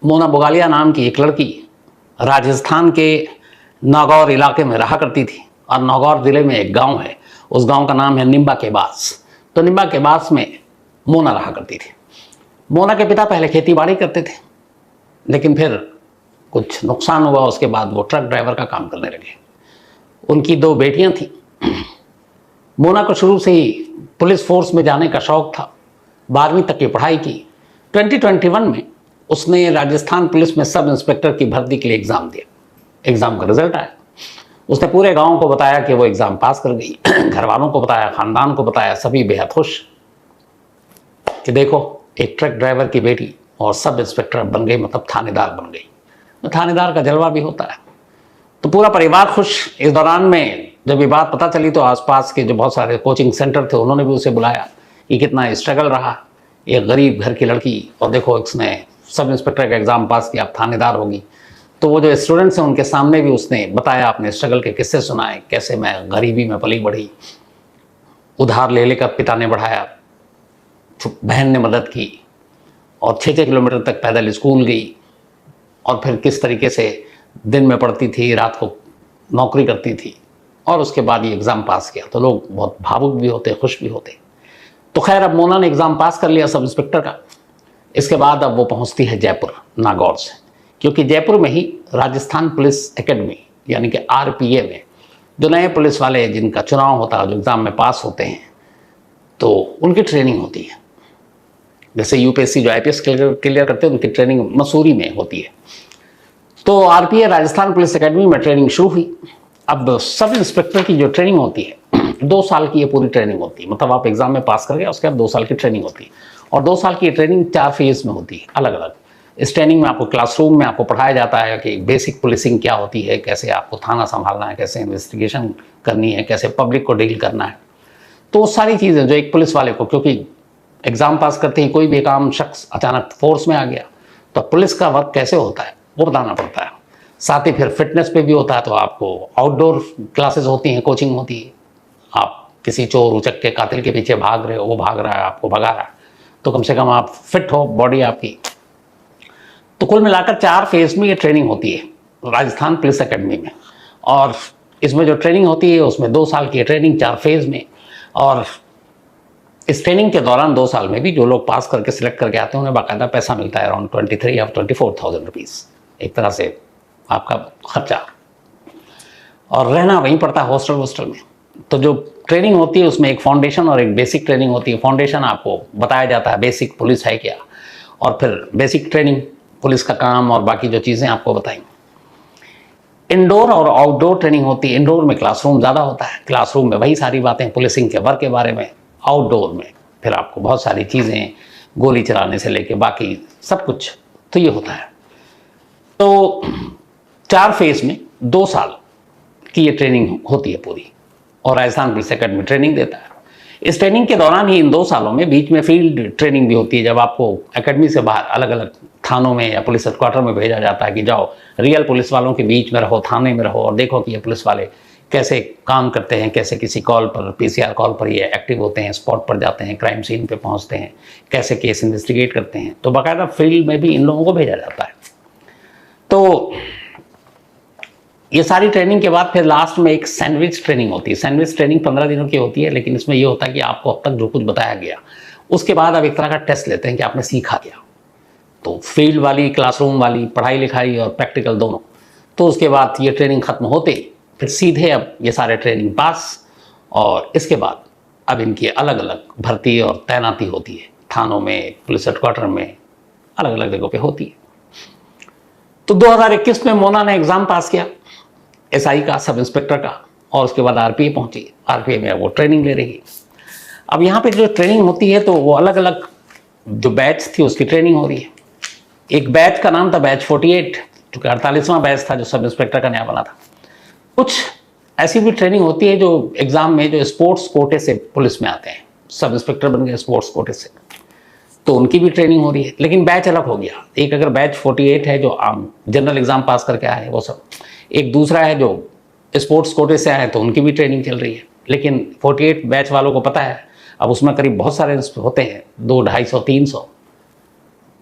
मोना बुगालिया नाम की एक लड़की राजस्थान के नागौर इलाके में रहा करती थी। और नागौर ज़िले में एक गांव है, उस गांव का नाम है निम्बा के बास। तो निम्बा के बास में मोना रहा करती थी। मोना के पिता पहले खेती बाड़ी करते थे, लेकिन फिर कुछ नुकसान हुआ, उसके बाद वो ट्रक ड्राइवर का काम करने लगे। उनकी 2 बेटियां थीं। मोना को शुरू से ही पुलिस फोर्स में जाने का शौक था। 12वीं तक की पढ़ाई की। 2021 में उसने राजस्थान पुलिस में सब इंस्पेक्टर की भर्ती के लिए एग्ज़ाम दिया। एग्ज़ाम का रिजल्ट आया। उसने पूरे गांव को बताया कि वो एग्ज़ाम पास कर गई। घर वालों को बताया, ख़ानदान को बताया, सभी बेहद खुश कि देखो एक ट्रक ड्राइवर की बेटी और सब इंस्पेक्टर बन गई, मतलब थानेदार बन गई। तो थानेदार का जलवा भी होता है। तो पूरा परिवार खुश। इस दौरान में जब ये बात पता चली तो आसपास के जो बहुत सारे कोचिंग सेंटर थे उन्होंने भी उसे बुलाया कि कितना स्ट्रगल रहा, एक गरीब घर की लड़की, और देखो इसने सब इंस्पेक्टर का एग्ज़ाम पास किया, अब थानेदार होगी। तो वो जो स्टूडेंट्स हैं उनके सामने भी उसने बताया, अपने स्ट्रगल के किस्से सुनाए, कैसे मैं गरीबी में पली बढ़ी, उधार ले लेकर पिता ने बढ़ाया, बहन ने मदद की, और 6-6 किलोमीटर तक पैदल स्कूल गई, और फिर किस तरीके से दिन में पढ़ती थी, रात को नौकरी करती थी, और उसके बाद ये एग्ज़ाम पास किया। तो लोग बहुत भावुक भी होते, खुश भी होते। तो खैर अब मोना ने एग्ज़ाम पास कर लिया सब इंस्पेक्टर का। इसके बाद अब वो पहुंचती है जयपुर, नागौर से, क्योंकि जयपुर में ही राजस्थान पुलिस एकेडमी यानी कि RPA में जो नए पुलिस वाले जिनका चुनाव होता है, जो एग्ज़ाम में पास होते हैं, तो उनकी ट्रेनिंग होती है। जैसे UPSC जो IPS क्लियर करते हैं, उनकी ट्रेनिंग मसूरी में होती है। तो RPA राजस्थान पुलिस एकेडमी में ट्रेनिंग शुरू हुई। अब सब इंस्पेक्टर की जो ट्रेनिंग होती है 2 साल की ये पूरी ट्रेनिंग होती है। मतलब आप एग्जाम में पास कर गए, उसके बाद 2 साल की ट्रेनिंग होती है। और 2 साल की ट्रेनिंग 4 फेज में होती है, अलग अलग। इस ट्रेनिंग में आपको क्लासरूम में आपको पढ़ाया जाता है कि बेसिक पुलिसिंग क्या होती है, कैसे आपको थाना संभालना है, कैसे इन्वेस्टिगेशन करनी है, कैसे पब्लिक को डील करना है। तो वो सारी चीज़ें जो एक पुलिस वाले को, क्योंकि एग्ज़ाम पास करते ही कोई भी काम शख्स अचानक फोर्स में आ गया, तो पुलिस का वर्क कैसे होता है वो बताना पड़ता है। साथ ही फिर फिटनेस पे भी होता है। तो आपको आउटडोर क्लासेस होती हैं, कोचिंग होती है। आप किसी चोर उचक के कातिल के पीछे भाग रहे हो, वो भाग रहा है, आपको भगा रहा है, तो कम से कम आप फिट हो, बॉडी आपकी। तो कुल मिलाकर 4 फेज में ये ट्रेनिंग होती है राजस्थान पुलिस एकेडमी में। और इसमें जो ट्रेनिंग होती है उसमें 2 साल की ट्रेनिंग 4 फेज में। और इस ट्रेनिंग के दौरान 2 साल में भी जो लोग पास करके सिलेक्ट करके आते हैं उन्हें बाकायदा पैसा मिलता है, अराउंड 23 या 24,000 रुपीज़, एक तरह से आपका खर्चा। और रहना वहीं पड़ता है, हॉस्टल में। तो जो ट्रेनिंग होती है उसमें एक फाउंडेशन और एक बेसिक ट्रेनिंग होती है। फाउंडेशन आपको बताया जाता है बेसिक पुलिस है क्या, और फिर बेसिक ट्रेनिंग पुलिस का काम और बाकी जो चीज़ें आपको बताएंगे। इंडोर और आउटडोर ट्रेनिंग होती है। इंडोर में क्लासरूम ज़्यादा होता है, क्लासरूम में वही सारी बातें पुलिसिंग के वर्क के बारे में। आउटडोर में फिर आपको बहुत सारी चीज़ें, गोली चलाने से लेके बाकी सब कुछ, तो ये होता है। तो 4 फेज में 2 साल की ये ट्रेनिंग होती है पूरी, और राजस्थान पुलिस एकेडमी ट्रेनिंग देता है। इस ट्रेनिंग के दौरान ही इन 2 सालों में बीच में फील्ड ट्रेनिंग भी होती है, जब आपको एकेडमी से बाहर अलग अलग थानों में या पुलिस हेडक्वार्टर में भेजा जाता है कि जाओ रियल पुलिस वालों के बीच में रहो, थाने में रहो, और देखो कि ये पुलिस वाले कैसे काम करते हैं, कैसे किसी कॉल पर, PCR कॉल पर ये एक्टिव होते हैं, स्पॉट पर जाते हैं, क्राइम सीन पे पहुंचते हैं, कैसे केस इन्वेस्टिगेट करते हैं। तो बाकायदा फील्ड में भी इन लोगों को भेजा जाता है। तो ये सारी ट्रेनिंग के बाद फिर लास्ट में एक सैंडविच ट्रेनिंग होती है। सैंडविच ट्रेनिंग 15 दिनों की होती है, लेकिन इसमें ये होता है कि आपको अब तक जो कुछ बताया गया उसके बाद आप एक तरह का टेस्ट लेते हैं कि आपने सीखा क्या। तो फील्ड वाली, क्लासरूम वाली, पढ़ाई लिखाई और प्रैक्टिकल दोनों। तो उसके बाद ये ट्रेनिंग खत्म होते फिर सीधे अब ये सारे ट्रेनिंग पास, और इसके बाद अब इनकी अलग अलग भर्ती और तैनाती होती है, थानों में, पुलिस हेडक्वार्टर में, अलग अलग जगहों पे होती है। तो 2021 में मोना ने एग्ज़ाम पास किया SI का, सब इंस्पेक्टर का, और उसके बाद RPA पहुंची। RPA में वो ट्रेनिंग ले रही है। अब यहाँ पे जो ट्रेनिंग होती है तो वो अलग अलग जो बैच थी उसकी ट्रेनिंग हो रही है। एक बैच का नाम था बैच 48, जो 48वां बैच था जो सब इंस्पेक्टर का नया बना था। कुछ ऐसी भी ट्रेनिंग होती है जो एग्ज़ाम में जो स्पोर्ट्स कोटे से पुलिस में आते हैं, सब इंस्पेक्टर बन गए स्पोर्ट्स कोटे से, तो उनकी भी ट्रेनिंग हो रही है। लेकिन बैच अलग हो गया। एक अगर बैच 48 है जो आम जनरल एग्ज़ाम पास करके आए वो सब, एक दूसरा है जो स्पोर्ट्स कोटे से आए तो उनकी भी ट्रेनिंग चल रही है। लेकिन 48 बैच वालों को पता है अब उसमें करीब बहुत सारे होते हैं, 200, 250, 300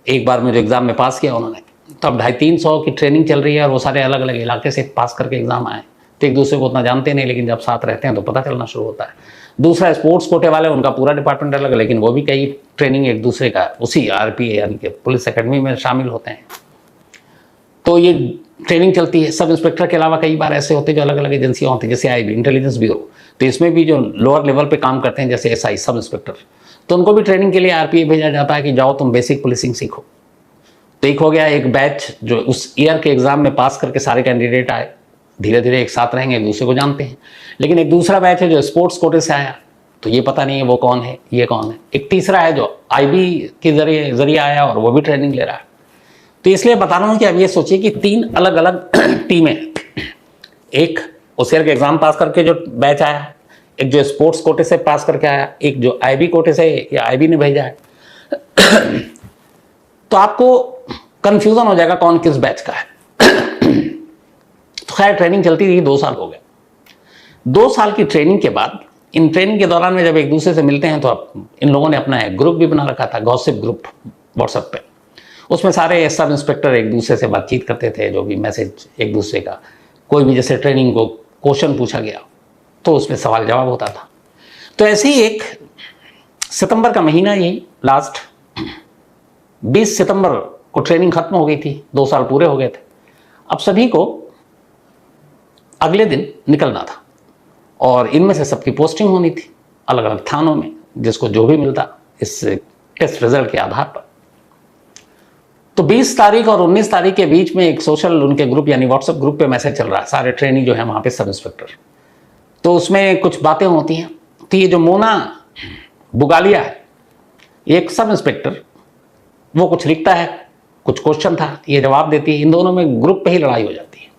एक बार में जो एग्ज़ाम में पास किया उन्होंने, तो अब 250-300 की ट्रेनिंग चल रही है और वो सारे अलग अलग इलाके से पास करके एग्जाम आए, तो एक दूसरे को उतना जानते नहीं, लेकिन जब साथ रहते हैं तो पता चलना शुरू होता है। दूसरा स्पोर्ट्स कोटे वाले, उनका पूरा डिपार्टमेंट अलग है, लेकिन वो भी कई ट्रेनिंग एक दूसरे का उसी आरपीए यानी कि पुलिस एकेडमी में शामिल होते हैं। तो ये ट्रेनिंग चलती है। सब इंस्पेक्टर के अलावा कई बार ऐसे होते हैं जो अलग अलग एजेंसियां होती हैं, जैसे आईबी इंटेलिजेंस ब्यूरो, तो इसमें भी जो लोअर लेवल पे काम करते हैं जैसे एसआई सब इंस्पेक्टर, तो उनको भी ट्रेनिंग के लिए आरपीए भेजा जाता है कि जाओ तुम बेसिक पुलिसिंग सीखो। तो एक हो गया एक बैच जो उस ईयर के एग्जाम में पास करके सारे कैंडिडेट आए, धीरे धीरे एक साथ रहेंगे, एक दूसरे को जानते हैं। लेकिन एक दूसरा बैच है जो स्पोर्ट्स कोटे से आया, तो ये पता नहीं है वो कौन है, ये कौन है। एक तीसरा है जो आईबी के जरिए आया और वो भी ट्रेनिंग ले रहा है। तो इसलिए बता रहा हूँ कि अब ये सोचिए कि 3 अलग अलग टीमें, एक उस ईयर के एग्जाम पास करके जो बैच आया, एक जो स्पोर्ट्स कोटे से पास करके आया, एक जो आईबी कोटे से या आईबी ने भेजा है। तो आपको कंफ्यूजन हो जाएगा कौन किस बैच का है। तो खैर ट्रेनिंग चलती रही, 2 साल हो गए। 2 साल की ट्रेनिंग के बाद, इन ट्रेनिंग के दौरान में जब एक दूसरे से मिलते हैं तो अब इन लोगों ने अपना एक ग्रुप भी बना रखा था, गॉसिप ग्रुप व्हाट्सएप पे। उसमें सारे सब इंस्पेक्टर एक दूसरे से बातचीत करते थे, जो भी मैसेज एक दूसरे का, कोई भी जैसे ट्रेनिंग को क्वेश्चन पूछा गया तो उसमें सवाल जवाब होता था। तो ऐसे ही एक सितंबर का महीना, यही लास्ट 20 सितंबर को ट्रेनिंग खत्म हो गई थी, 2 साल पूरे हो गए थे। अब सभी को अगले दिन निकलना था और इनमें से सबकी पोस्टिंग होनी थी अलग अलग थानों में, जिसको जो भी मिलता इस टेस्ट रिजल्ट के आधार पर। तो 20 तारीख और 19 तारीख के बीच में एक सोशल उनके ग्रुप यानी व्हाट्सएप ग्रुप पे मैसेज चल रहा है, सारे ट्रेनी जो है वहाँ पे सब इंस्पेक्टर। तो उसमें कुछ बातें होती हैं। तो ये जो मोना बुगालिया है, एक सब इंस्पेक्टर, वो कुछ लिखता है, कुछ क्वेश्चन था, ये जवाब देती है, इन दोनों में ग्रुप पे ही लड़ाई हो जाती है।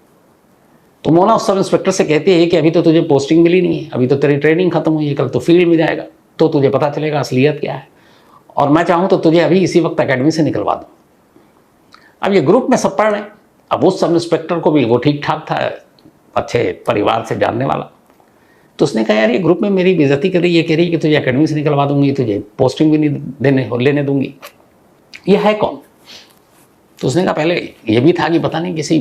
तो मोना उस सब इंस्पेक्टर से कहती है कि अभी तो तुझे पोस्टिंग मिली नहीं है, अभी तो तेरी ट्रेनिंग खत्म हुई है, कल तो फील्ड में जाएगा तो तुझे पता चलेगा असलियत क्या है, और मैं चाहूँ तो तुझे अभी इसी वक्त अकेडमी से निकलवा दूँ। अब ये ग्रुप में सब पढ़ रहे हैं। अब उस सब इंस्पेक्टर को भी, वो ठीक ठाक था, अच्छे परिवार से जानने वाला, तो उसने कहा यार ये ग्रुप में मेरी बेइज्जती कर रही है, कह रही है कि तुझे अकेडमी से निकलवा दूंगी, तुझे पोस्टिंग भी नहीं लेने दूंगी, ये है कौन? तो उसने कहा पहले ये भी था कि पता नहीं किसी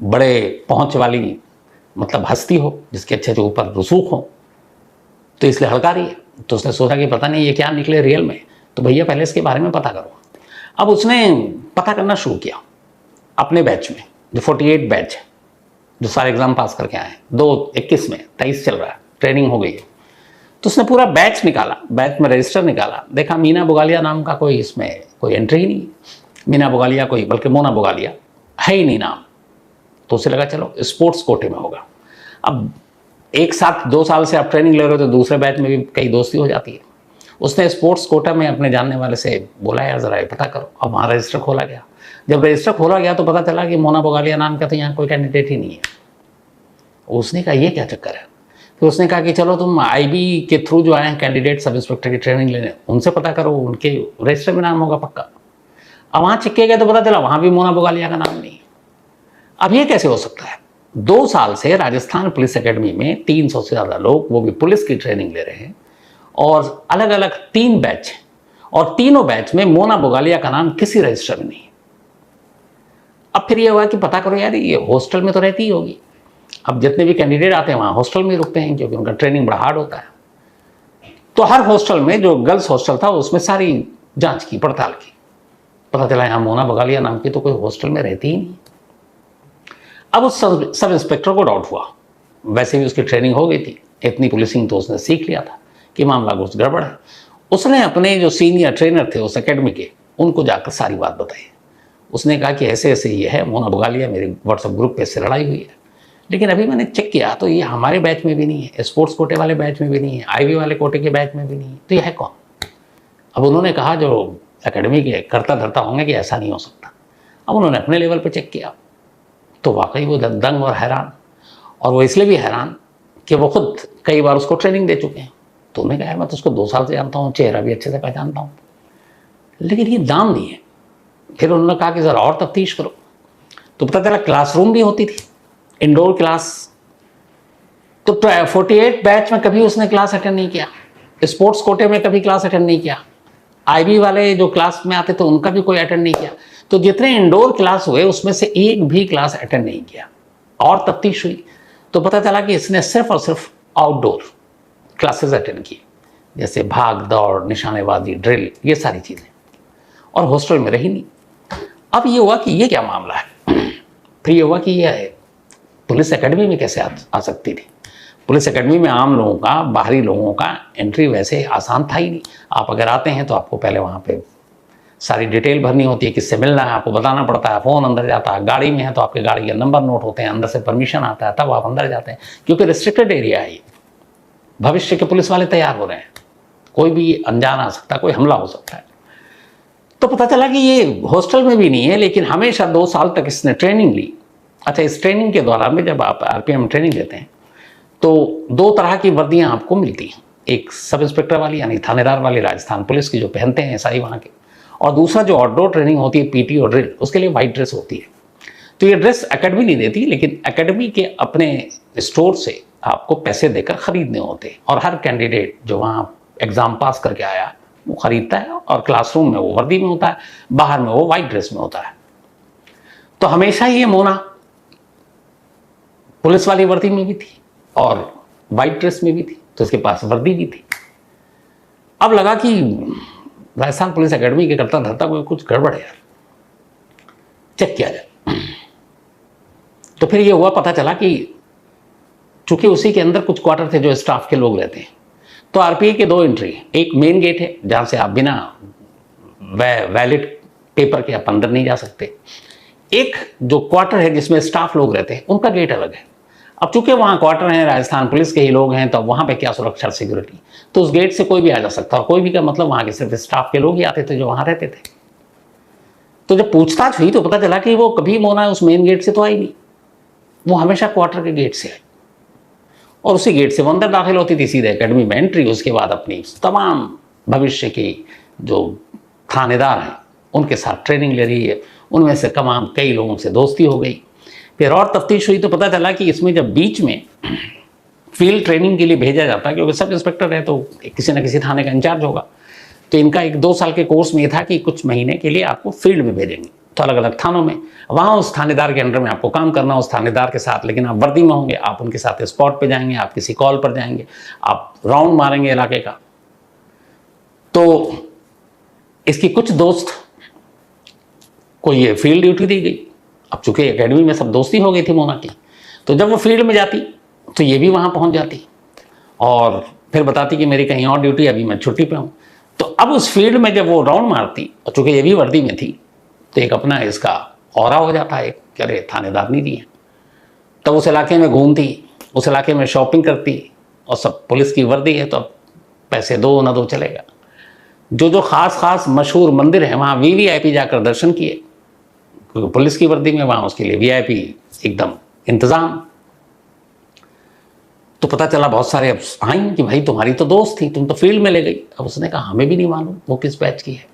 बड़े पहुंच वाली मतलब हस्ती हो जिसके अच्छे से ऊपर रसूख हो, तो इसलिए हड़का रही है। तो उसने सोचा कि पता नहीं ये क्या निकले रियल में, तो भैया पहले इसके बारे में पता करो। अब उसने पता करना शुरू किया अपने बैच में, जो 48 बैच है, जो सारे एग्जाम पास करके आए, 2021 में 23 चल रहा है, ट्रेनिंग हो गई है। तो उसने पूरा बैच निकाला, बैच में रजिस्टर निकाला, देखा मीना बुगालिया नाम का कोई इसमें कोई एंट्री ही नहीं, मीना बुगालिया कोई, बल्कि मोना बुगालिया है ही नहीं नाम। तो उसे लगा चलो स्पोर्ट्स कोटे में होगा। अब एक साथ 2 साल से आप ट्रेनिंग ले रहे हो तो दूसरे बैच में भी कई दोस्ती हो जाती है। उसने स्पोर्ट्स कोटा में अपने जानने वाले से बोला यार ज़रा पता करो। अब वहाँ रजिस्टर खोला गया। जब रजिस्टर खोला गया तो पता चला कि मोना बुगालिया नाम का तो यहाँ कोई कैंडिडेट ही नहीं है। उसने कहा ये क्या चक्कर है? फिर उसने कहा कि चलो तुम आईबी के थ्रू जो आए हैं कैंडिडेट सब इंस्पेक्टर की ट्रेनिंग लेने, उनसे पता करो, उनके रजिस्टर में नाम होगा पक्का। अब वहाँ चेक किया गया तो पता चला वहाँ भी मोना बुगालिया का नाम नहीं। अब ये कैसे हो सकता है? 2 साल से राजस्थान पुलिस एकेडमी में 300 से ज़्यादा लोग, वो भी पुलिस की ट्रेनिंग ले रहे हैं, और अलग अलग 3 बैच हैं, और तीनों बैच में मोना बुगालिया का नाम किसी रजिस्टर में नहीं है। अब फिर ये हुआ कि पता करो यार ये हॉस्टल में तो रहती ही होगी। अब जितने भी कैंडिडेट आते हैं वहाँ हॉस्टल में रुकते हैं, क्योंकि उनका ट्रेनिंग बड़ा हार्ड होता है। तो हर हॉस्टल में, जो गर्ल्स हॉस्टल था उसमें सारी जांच की, पड़ताल की, पता चला यहाँ मोना बुगालिया नाम की तो कोई हॉस्टल में रहती ही नहीं। अब उस सब इंस्पेक्टर को डाउट हुआ, वैसे भी उसकी ट्रेनिंग हो गई थी, इतनी पुलिसिंग तो उसने सीख लिया था कि मामला कुछ गड़बड़ है। उसने अपने जो सीनियर ट्रेनर थे उस एकेडमी के, उनको जाकर सारी बात बताई। उसने कहा कि ऐसे ऐसे ये है, मोना बुगालिया मेरे व्हाट्सएप ग्रुप पे इससे लड़ाई हुई है, लेकिन अभी मैंने चेक किया तो ये हमारे बैच में भी नहीं है, स्पोर्ट्स कोटे वाले बैच में भी नहीं है, आईबी वाले कोटे के बैच में भी नहीं है, तो यह है कौन? अब उन्होंने कहा जो एकेडमी के करता धरता होंगे कि ऐसा नहीं हो सकता। अब उन्होंने अपने लेवल पर चेक किया तो वाकई वो दंग और हैरान, और वो इसलिए भी हैरान कि वो खुद कई बार उसको ट्रेनिंग दे चुके हैं। तो उन्होंने कहा मैं तो उसको 2 साल से जानता हूँ, चेहरा भी अच्छे से पहचानता हूँ, लेकिन ये दाम नहीं है। फिर उन्होंने कहा कि ज़रा और तफ्तीश करो। तो पता चला क्लासरूम भी होती थी, इंडोर क्लास। तो 48 बैच में कभी उसने क्लास अटेंड नहीं किया, स्पोर्ट्स कोटे में कभी क्लास अटेंड नहीं किया, IB वाले जो क्लास में आते थे उनका भी कोई अटेंड नहीं किया। तो जितने इंडोर क्लास हुए उसमें से एक भी क्लास अटेंड नहीं किया। और तफ्तीश हुई तो पता चला कि इसने सिर्फ और सिर्फ आउटडोर क्लासेस अटेंड की, जैसे भाग दौड़, निशानेबाजी, ड्रिल, ये सारी चीज़ें, और हॉस्टल में रही नहीं। अब ये हुआ कि ये क्या मामला है। फिर ये हुआ कि ये पुलिस एकेडमी में कैसे आ सकती थी। पुलिस एकेडमी में आम लोगों का, बाहरी लोगों का एंट्री वैसे आसान था ही नहीं। आप अगर आते हैं तो आपको पहले वहाँ पे सारी डिटेल भरनी होती है, किससे मिलना है आपको बताना पड़ता है, फ़ोन अंदर जाता है, गाड़ी में है तो आपके गाड़ी के नंबर नोट होते हैं, अंदर से परमिशन आता है, तब आप अंदर जाते हैं, क्योंकि रिस्ट्रिक्टेड एरिया है। भविष्य के पुलिस वाले तैयार हो रहे हैं, कोई भी अनजान आ सकता है, कोई हमला हो सकता है। तो पता चला कि ये हॉस्टल में भी नहीं है, लेकिन हमेशा 2 साल तक इसने ट्रेनिंग ली। अच्छा, इस ट्रेनिंग के दौरान में जब आप RPM ट्रेनिंग लेते हैं तो 2 तरह की वर्दियां आपको मिलती हैं। एक सब इंस्पेक्टर वाली यानी थानेदार वाली राजस्थान पुलिस की जो पहनते हैं SI वहाँ के, और दूसरा जो आउटडोर ट्रेनिंग होती है PT और ड्रिल, उसके लिए वाइट ड्रेस होती है। तो ये ड्रेस एकेडमी नहीं देती, लेकिन एकेडमी के अपने स्टोर से आपको पैसे देकर खरीदने होते हैं, और हर कैंडिडेट जो वहाँ एग्ज़ाम पास करके आया वो खरीदता है, और क्लासरूम में वो वर्दी में होता है, बाहर में वो वाइट ड्रेस में होता है। तो हमेशा ये मोना पुलिस वाली वर्दी में भी थी और वाइट ड्रेस में भी थी, तो इसके पास वर्दी भी थी। अब लगा कि राजस्थान पुलिस एकेडमी के करता धरता कोई कुछ गड़बड़ है यार, चेक किया जाए। तो फिर ये हुआ, पता चला कि चूंकि उसी के अंदर कुछ क्वार्टर थे जो स्टाफ के लोग रहते हैं, तो RPA के 2 एंट्री, एक मेन गेट है जहाँ से आप बिना वैलिड पेपर के आप अंदर नहीं जा सकते, एक जो क्वार्टर है जिसमें स्टाफ लोग रहते हैं उनका गेट अलग है। अब चूंकि वहाँ क्वार्टर हैं, राजस्थान पुलिस के ही लोग हैं, तो वहाँ पे क्या सुरक्षा सिक्योरिटी, तो उस गेट से कोई भी आ जा सकता, और कोई भी का मतलब वहाँ के सिर्फ स्टाफ के लोग ही आते थे जो वहाँ रहते थे। तो जब पूछताछ हुई तो पता चला कि वो कभी मोना उस मेन गेट से तो आई नहीं, वो हमेशा क्वार्टर के गेट से आई, और उसी गेट से वो अंदर दाखिल होती थी, सीधे एकेडमी में एंट्री। उसके बाद अपनी तमाम भविष्य की जो थानेदार हैं उनके साथ ट्रेनिंग ले रही है, उनमें से तमाम कई लोगों से दोस्ती हो गई। फिर और तफ्तीश हुई तो पता चला कि इसमें जब बीच में फील्ड ट्रेनिंग के लिए भेजा जाता है, क्योंकि सब इंस्पेक्टर है तो किसी न किसी थाने का इंचार्ज होगा, तो इनका एक 2 साल के कोर्स में ये था कि कुछ महीने के लिए आपको फील्ड में भेजेंगे, तो अलग अलग थानों में, वहाँ उस थानेदार के अंडर में आपको काम करना, उस थानेदार के साथ, लेकिन आप वर्दी में होंगे, आप उनके साथ स्पॉट पे जाएंगे, आप किसी कॉल पर जाएंगे, आप राउंड मारेंगे इलाके का। तो इसकी कुछ दोस्त को ये फील्ड ड्यूटी दी गई। अब चूंकि एकेडमी में सब दोस्ती हो गई थी मोना की, तो जब वो फील्ड में जाती तो ये भी वहाँ पहुँच जाती और फिर बताती कि मेरी कहीं और ड्यूटी, अभी मैं छुट्टी पे हूँ। तो अब उस फील्ड में जब वो राउंड मारती, और चूंकि ये भी वर्दी में थी, तो एक अपना इसका औरा हो जाता है कि अरे थानेदार नहीं दी है। तब उस इलाके में घूमती, उस इलाके में शॉपिंग करती, और सब पुलिस की वर्दी है तो अब पैसे दो ना दो चलेगा। जो खास मशहूर मंदिर है वहाँ VVIP जाकर दर्शन किए, क्योंकि पुलिस की वर्दी में वहाँ उसके लिए VIP एकदम इंतज़ाम। तो पता चला बहुत सारे अब आई कि भाई तुम्हारी तो दोस्त थी, तुम तो फील्ड में ले गई। अब उसने कहा हमें भी नहीं मालूम वो किस बैच की है।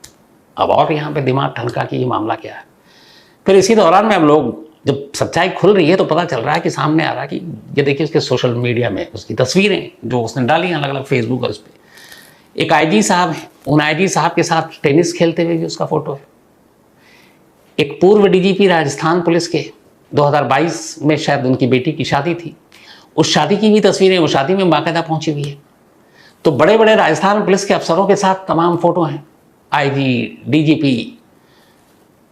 अब और यहाँ पे दिमाग ठनका कि ये मामला क्या है। फिर इसी दौरान में अब लोग, जब सच्चाई खुल रही है तो पता चल रहा है कि सामने आ रहा है कि ये देखिए उसके सोशल मीडिया में उसकी तस्वीरें जो उसने डाली अलग अलग फेसबुक और उस पर, एक IG साहब है, उन IG साहब के साथ टेनिस खेलते हुए भी उसका फोटो है। एक पूर्व DGP राजस्थान पुलिस के 2022 में शायद उनकी बेटी की शादी थी, उस शादी की भी तस्वीरें, वो शादी में बाकायदा पहुंची हुई है। तो बड़े बड़े राजस्थान पुलिस के अफसरों के साथ तमाम फोटो हैं। IG DGP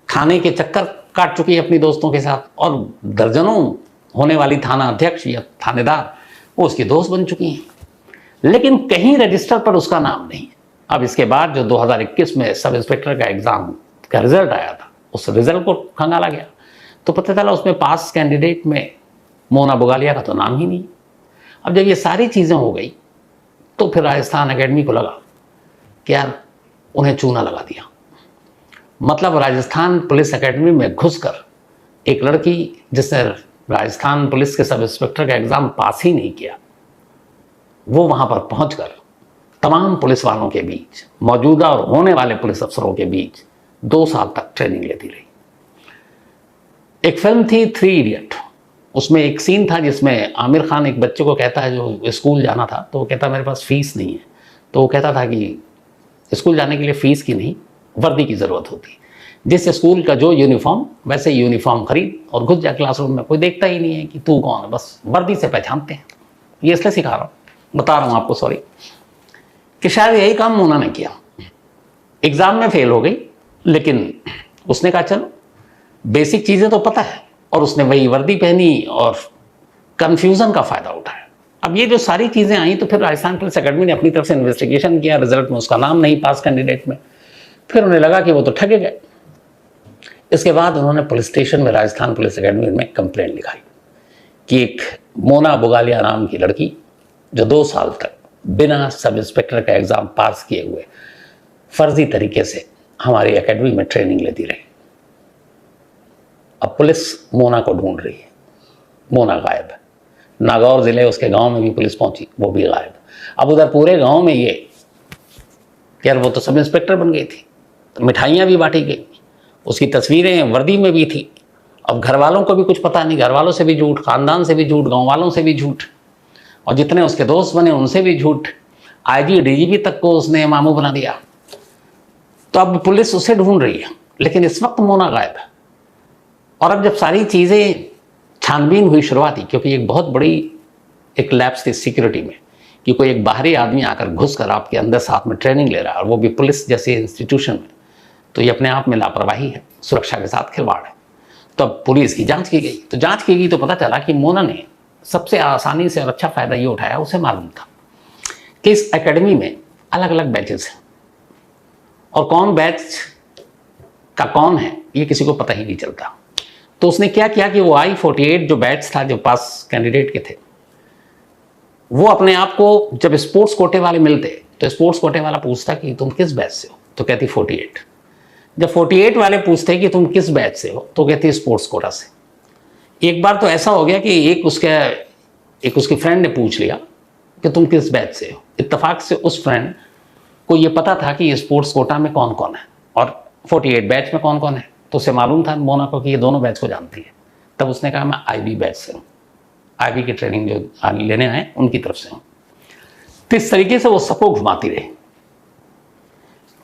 थाने के चक्कर काट चुकी है अपनी दोस्तों के साथ, और दर्जनों होने वाली थाना अध्यक्ष या थानेदार वो उसकी दोस्त बन चुकी हैं, लेकिन कहीं रजिस्टर पर उसका नाम नहीं है। अब इसके बाद जो 2021 में सब इंस्पेक्टर का एग्जाम का रिजल्ट आया था, उस रिजल्ट को खंगाला गया तो पता चला उसमें पास कैंडिडेट में मोना बुगालिया का तो नाम ही नहीं। अब जब ये सारी चीज़ें हो गई तो फिर राजस्थान एकेडमी को लगा कि यार उन्हें चूना लगा दिया। मतलब राजस्थान पुलिस एकेडमी में घुसकर एक लड़की जिसने राजस्थान पुलिस के सब इंस्पेक्टर का एग्ज़ाम पास ही नहीं किया, वो वहाँ पर पहुँचकर तमाम पुलिस वालों के बीच, मौजूदा और होने वाले पुलिस अफसरों के बीच 2 साल तक ट्रेनिंग लेती रही। एक फिल्म थी 3 इडियट, उसमें एक सीन था जिसमें आमिर खान एक बच्चे को कहता है जो स्कूल जाना था, तो वो कहता मेरे पास फीस नहीं है, तो वो कहता था कि स्कूल जाने के लिए फीस की नहीं, वर्दी की ज़रूरत होती है। जिस स्कूल का जो यूनिफॉर्म, वैसे यूनिफॉर्म खरीद और घुस जा क्लासरूम में। कोई देखता ही नहीं है कि तू कौन है, बस वर्दी से पहचानते हैं। ये इसलिए सिखा रहा हूँ, बता रहा हूँ आपको, सॉरी, कि शायद यही काम मोना ने किया। एग्ज़ाम में फेल हो गई, लेकिन उसने कहा चलो बेसिक चीज़ें तो पता है, और उसने वही वर्दी पहनी और कन्फ्यूज़न का फ़ायदा उठाया। अब ये जो सारी चीज़ें आई, तो फिर राजस्थान पुलिस अकेडमी ने अपनी तरफ से इन्वेस्टिगेशन किया। रिजल्ट में उसका नाम नहीं पास कैंडिडेट में। फिर उन्हें लगा कि वो तो ठगे गए। इसके बाद उन्होंने पुलिस स्टेशन में राजस्थान पुलिस अकेडमी में कंप्लेंट लिखाई कि एक मोना बुगालिया नाम की लड़की, जो 2 साल तक बिना सब इंस्पेक्टर का एग्ज़ाम पास किए हुए फर्जी तरीके से हमारी एकेडमी में ट्रेनिंग लेती रही। अब पुलिस मोना को ढूंढ रही है। मोना गायब है। नागौर जिले उसके गांव में भी पुलिस पहुंची, वो भी गायब। अब उधर पूरे गांव में ये कि यार वो तो सब इंस्पेक्टर बन गई थी, तो मिठाइयाँ भी बांटी गई, उसकी तस्वीरें वर्दी में भी थी। अब घर वालों को भी कुछ पता नहीं, घर वालों से भी झूठ, खानदान से भी झूठ, गाँव वालों से भी झूठ, और जितने उसके दोस्त बने उनसे भी झूठ। आईजी डीजीपी तक को उसने मामू बना दिया। तो अब पुलिस उसे ढूंढ रही है, लेकिन इस वक्त मोना गायब है। और अब जब सारी चीज़ें छानबीन हुई शुरुआती, क्योंकि एक बहुत बड़ी एक लैप्स थी सिक्योरिटी में, कि कोई एक बाहरी आदमी आकर घुसकर आपके अंदर साथ में ट्रेनिंग ले रहा है, और वो भी पुलिस जैसे इंस्टीट्यूशन में, तो ये अपने आप में लापरवाही है, सुरक्षा के साथ खिलवाड़ है। तो अब पुलिस की जांच की गई। तो जांच की गई तो पता चला कि मोना ने सबसे आसानी से और अच्छा फ़ायदा ये उठाया, उसे मालूम था कि इस एकेडमी में अलग अलग बैचेस हैं, और कौन बैच का कौन है ये किसी को पता ही नहीं चलता। तो उसने क्या किया कि वो I-48 जो बैच था, जो पास कैंडिडेट के थे, वो अपने आप को जब स्पोर्ट्स कोटे वाले मिलते, तो स्पोर्ट्स कोटे वाला पूछता कि तुम किस बैच से हो, तो कहती 48। जब 48 वाले पूछते कि तुम किस बैच से हो, तो कहती स्पोर्ट्स कोटा से। एक बार तो ऐसा हो गया कि एक उसकी फ्रेंड ने पूछ लिया कि तुम किस बैच से हो। इत्तेफाक से उस फ्रेंड को ये पता था कि स्पोर्ट्स कोटा में कौन कौन है और 48 बैच में कौन कौन है, तो उसे मालूम था मोना को कि ये दोनों बैच को जानती है। तब उसने कहा मैं IB बैच से हूँ, IB की ट्रेनिंग जो लेने आए उनकी तरफ से हूँ। तो इस तरीके से वो सबको घुमाती रही।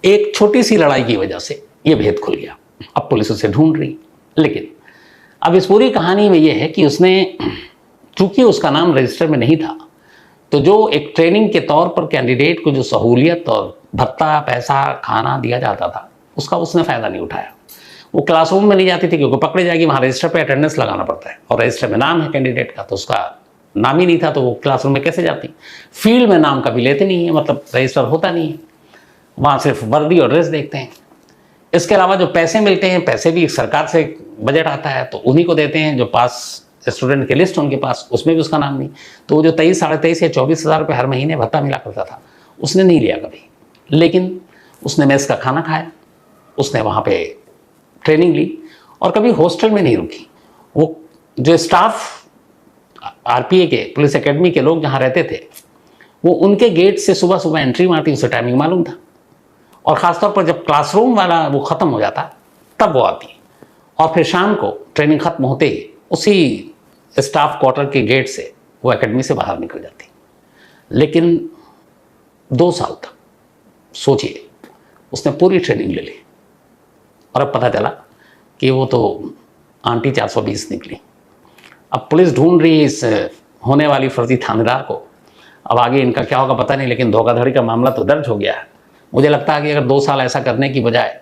एक छोटी सी लड़ाई की वजह से ये भेद खुल गया। अब पुलिस उसे ढूंढ रही, लेकिन अब इस पूरी कहानी में ये है कि उसने, चूंकि उसका नाम रजिस्टर में नहीं था, तो जो एक ट्रेनिंग के तौर पर कैंडिडेट को जो सहूलियत और भत्ता, पैसा, खाना दिया जाता था, उसका उसने फ़ायदा नहीं उठाया। वो क्लासरूम में नहीं जाती थी, क्योंकि पकड़े जाएगी, वहाँ रजिस्टर पे अटेंडेंस लगाना पड़ता है, और रजिस्टर में नाम है कैंडिडेट का, तो उसका नाम ही नहीं था, तो वो क्लासरूम में कैसे जाती। फील्ड में नाम कभी लेते नहीं है, मतलब रजिस्टर होता नहीं है, वहाँ सिर्फ वर्दी और ड्रेस देखते हैं। इसके अलावा जो पैसे मिलते हैं, पैसे भी सरकार से बजट आता है, तो उन्हीं को देते हैं। जो पास स्टूडेंट की लिस्ट उनके पास, उसमें भी उसका नाम नहीं। तो वो जो 23, 23.5 या 24,000 रुपये हर महीने भत्ता मिला करता था, उसने नहीं लिया कभी। लेकिन उसने मेस का खाना खाया, उसने वहाँ पे ट्रेनिंग ली, और कभी हॉस्टल में नहीं रुकी। वो जो स्टाफ RPA के, पुलिस एकेडमी के लोग जहाँ रहते थे, वो उनके गेट से सुबह सुबह एंट्री मारती, उसे टाइमिंग मालूम था। और ख़ासतौर पर जब क्लासरूम वाला वो ख़त्म हो जाता, तब वो आती, और फिर शाम को ट्रेनिंग ख़त्म होते ही उसी स्टाफ क्वार्टर के गेट से वो एकेडमी से बाहर निकल जाती। लेकिन 2 साल तक सोचिए, उसने पूरी ट्रेनिंग ले ली, और अब पता चला कि वो तो आंटी 420 निकली। अब पुलिस ढूंढ रही है इस होने वाली फर्जी थानेदार को। अब आगे इनका क्या होगा पता नहीं, लेकिन धोखाधड़ी का मामला तो दर्ज हो गया है। मुझे लगता है कि अगर 2 साल ऐसा करने की बजाय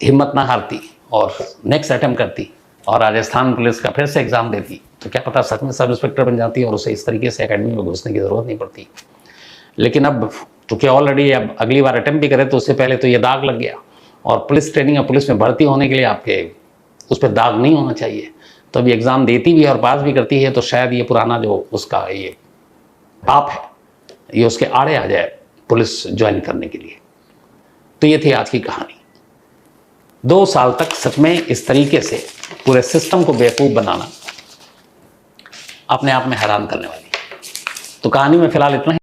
हिम्मत ना हारती और नेक्स्ट अटेम्प्ट करती और राजस्थान पुलिस का फिर से एग्ज़ाम देती, तो क्या पता सच में सब इंस्पेक्टर बन जाती और उसे इस तरीके से एकेडमी में घुसने की ज़रूरत नहीं पड़ती। लेकिन अब चूँकि ऑलरेडी अब अगली बार अटेम्प्ट भी करे, तो उससे पहले तो ये दाग लग गया, और पुलिस ट्रेनिंग या पुलिस में भर्ती होने के लिए आपके उस पर दाग नहीं होना चाहिए। तो अभी एग्ज़ाम देती भी है और पास भी करती है, तो शायद ये पुराना जो उसका ये पाप है, ये उसके आड़े आ जाए पुलिस ज्वाइन करने के लिए। तो ये थी आज की कहानी। 2 साल तक सच में इस तरीके से पूरे सिस्टम को बेवकूफ़ बनाना अपने आप में हैरान करने वाली। तो कहानी में फिलहाल इतना ही।